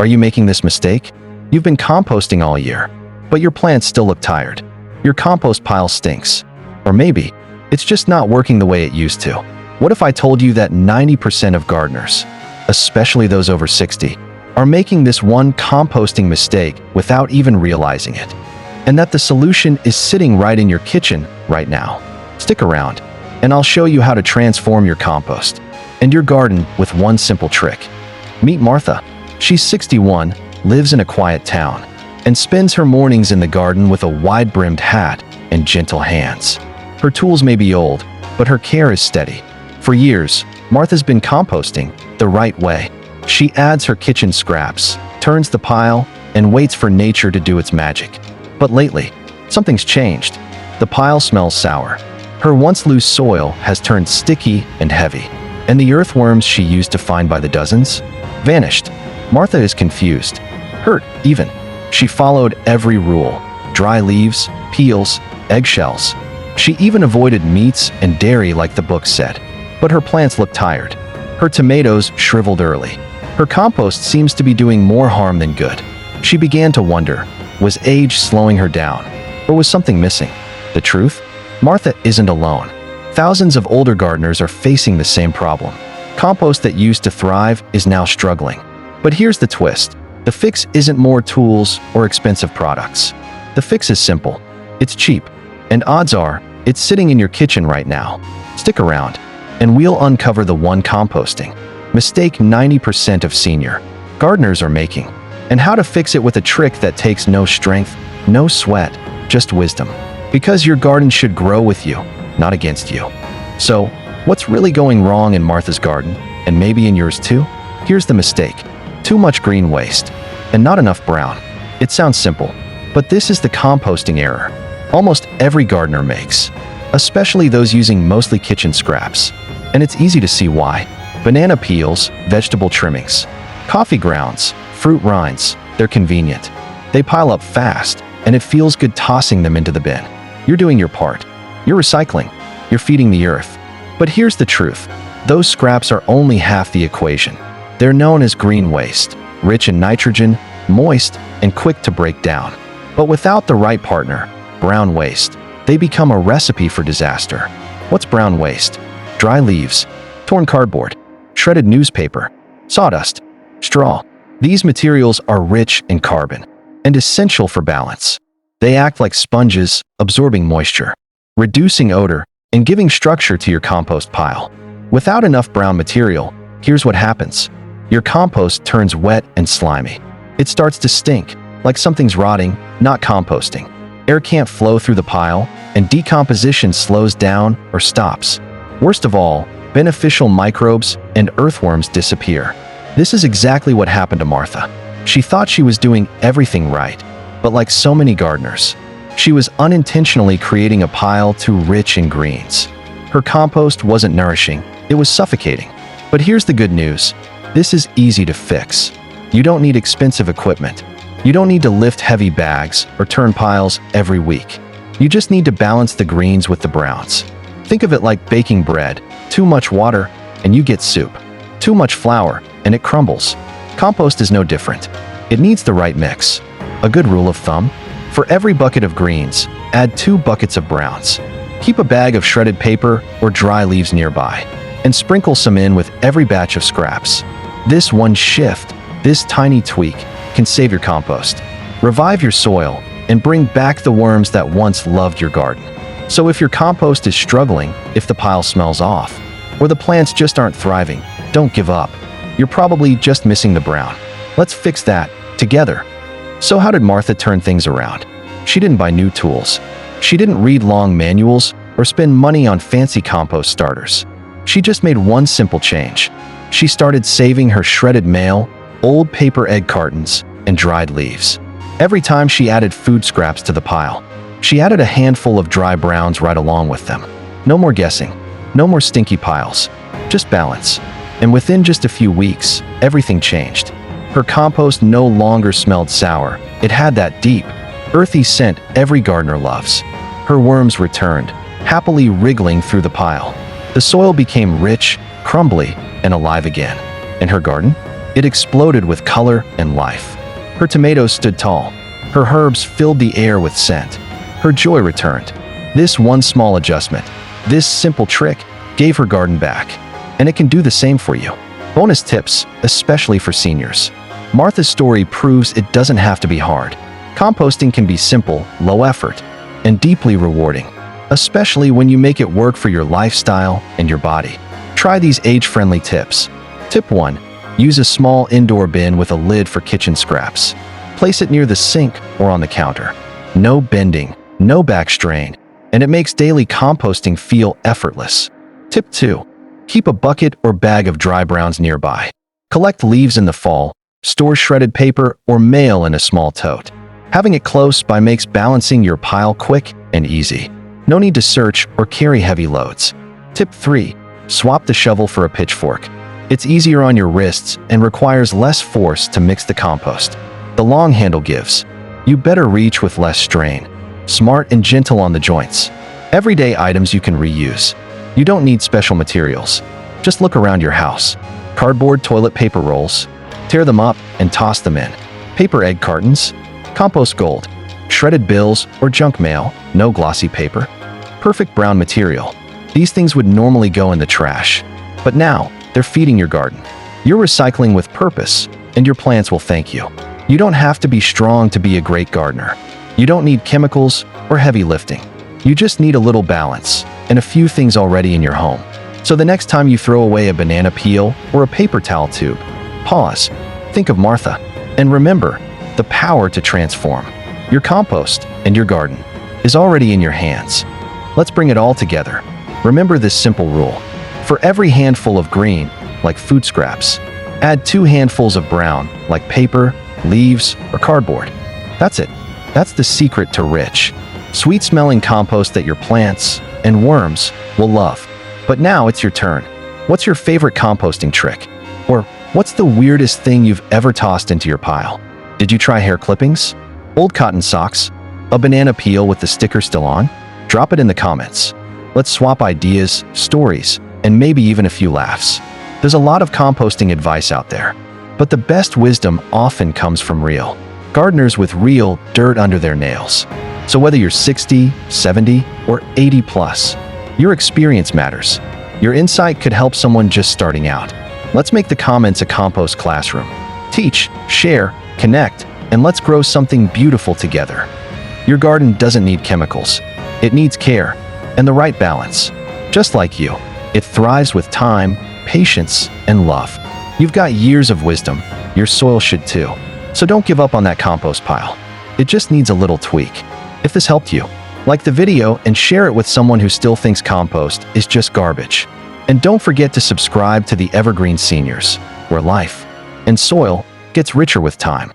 Are you making this mistake? You've been composting all year, but your plants still look tired. Your compost pile stinks. Or maybe it's just not working the way it used to. What if I told you that 90% of gardeners, especially those over 60, are making this one composting mistake without even realizing it? And that the solution is sitting right in your kitchen right now. Stick around, and I'll show you how to transform your compost and your garden with one simple trick. Meet Martha. She's 61, lives in a quiet town, and spends her mornings in the garden with a wide-brimmed hat and gentle hands. Her tools may be old, but her care is steady. For years, Martha's been composting the right way. She adds her kitchen scraps, turns the pile, and waits for nature to do its magic. But lately, something's changed. The pile smells sour. Her once loose soil has turned sticky and heavy, and the earthworms she used to find by the dozens vanished. Martha is confused, hurt even. She followed every rule: dry leaves, peels, eggshells. She even avoided meats and dairy like the book said. But her plants look tired. Her tomatoes shriveled early. Her compost seems to be doing more harm than good. She began to wonder, was age slowing her down? Or was something missing? The truth? Martha isn't alone. Thousands of older gardeners are facing the same problem. Compost that used to thrive is now struggling. But here's the twist. The fix isn't more tools or expensive products. The fix is simple. It's cheap. And odds are, it's sitting in your kitchen right now. Stick around, and we'll uncover the one composting mistake 90% of senior gardeners are making, and how to fix it with a trick that takes no strength, no sweat, just wisdom. Because your garden should grow with you, not against you. So, what's really going wrong in Martha's garden, and maybe in yours too? Here's the mistake. Too much green waste, and not enough brown. It sounds simple, but this is the composting error almost every gardener makes, especially those using mostly kitchen scraps. And it's easy to see why. Banana peels, vegetable trimmings, coffee grounds, fruit rinds, they're convenient. They pile up fast, and it feels good tossing them into the bin. You're doing your part. You're recycling. You're feeding the earth. But here's the truth. Those scraps are only half the equation. They're known as green waste, rich in nitrogen, moist, and quick to break down. But without the right partner, brown waste, they become a recipe for disaster. What's brown waste? Dry leaves, torn cardboard, shredded newspaper, sawdust, straw. These materials are rich in carbon and essential for balance. They act like sponges, absorbing moisture, reducing odor, and giving structure to your compost pile. Without enough brown material, here's what happens. Your compost turns wet and slimy. It starts to stink, like something's rotting, not composting. Air can't flow through the pile, and decomposition slows down or stops. Worst of all, beneficial microbes and earthworms disappear. This is exactly what happened to Martha. She thought she was doing everything right, but like so many gardeners, she was unintentionally creating a pile too rich in greens. Her compost wasn't nourishing, it was suffocating. But here's the good news. This is easy to fix. You don't need expensive equipment. You don't need to lift heavy bags or turn piles every week. You just need to balance the greens with the browns. Think of it like baking bread. Too much water, and you get soup. Too much flour, and it crumbles. Compost is no different. It needs the right mix. A good rule of thumb: for every bucket of greens, add 2 buckets of browns. Keep a bag of shredded paper or dry leaves nearby, and sprinkle some in with every batch of scraps. This one shift, this tiny tweak, can save your compost, revive your soil, and bring back the worms that once loved your garden. So if your compost is struggling, if the pile smells off, or the plants just aren't thriving, don't give up. You're probably just missing the brown. Let's fix that together. So how did Martha turn things around? She didn't buy new tools. She didn't read long manuals or spend money on fancy compost starters. She just made one simple change. She started saving her shredded mail, old paper egg cartons, and dried leaves. Every time she added food scraps to the pile, she added a handful of dry browns right along with them. No more guessing, no more stinky piles, just balance. And within just a few weeks, everything changed. Her compost no longer smelled sour. It had that deep, earthy scent every gardener loves. Her worms returned, happily wriggling through the pile. The soil became rich, crumbly, and alive again. And her garden? It exploded with color and life. Her tomatoes stood tall. Her herbs filled the air with scent. Her joy returned. This one small adjustment, this simple trick, gave her garden back. And it can do the same for you. Bonus tips, especially for seniors. Martha's story proves it doesn't have to be hard. Composting can be simple, low effort, and deeply rewarding, especially when you make it work for your lifestyle and your body. Try these age-friendly tips. Tip 1. Use a small indoor bin with a lid for kitchen scraps. Place it near the sink or on the counter. No bending, no back strain, and it makes daily composting feel effortless. Tip 2. Keep a bucket or bag of dry browns nearby. Collect leaves in the fall, store shredded paper or mail in a small tote. Having it close by makes balancing your pile quick and easy. No need to search or carry heavy loads. Tip 3. Swap the shovel for a pitchfork. It's easier on your wrists and requires less force to mix the compost. The long handle gives you better reach with less strain. Smart and gentle on the joints. Everyday items you can reuse. You don't need special materials. Just look around your house. Cardboard toilet paper rolls. Tear them up and toss them in. Paper egg cartons. Compost gold. Shredded bills or junk mail. No glossy paper. Perfect brown material. These things would normally go in the trash. But now, they're feeding your garden. You're recycling with purpose, and your plants will thank you. You don't have to be strong to be a great gardener. You don't need chemicals or heavy lifting. You just need a little balance and a few things already in your home. So the next time you throw away a banana peel or a paper towel tube, pause, think of Martha, and remember the power to transform. Your compost and your garden is already in your hands. Let's bring it all together. Remember this simple rule. For every handful of green, like food scraps, add 2 handfuls of brown, like paper, leaves, or cardboard. That's it. That's the secret to rich, sweet-smelling compost that your plants and worms will love. But now it's your turn. What's your favorite composting trick? Or what's the weirdest thing you've ever tossed into your pile? Did you try hair clippings? Old cotton socks? A banana peel with the sticker still on? Drop it in the comments. Let's swap ideas, stories, and maybe even a few laughs. There's a lot of composting advice out there, but the best wisdom often comes from real gardeners with real dirt under their nails. So whether you're 60, 70, or 80 plus, your experience matters. Your insight could help someone just starting out. Let's make the comments a compost classroom. Teach, share, connect, and let's grow something beautiful together. Your garden doesn't need chemicals. It needs care and the right balance. Just like you, it thrives with time, patience, and love. You've got years of wisdom. Your soil should too. So don't give up on that compost pile. It just needs a little tweak. If this helped you, like the video and share it with someone who still thinks compost is just garbage. And don't forget to subscribe to the Evergreen Seniors, where life and soil gets richer with time.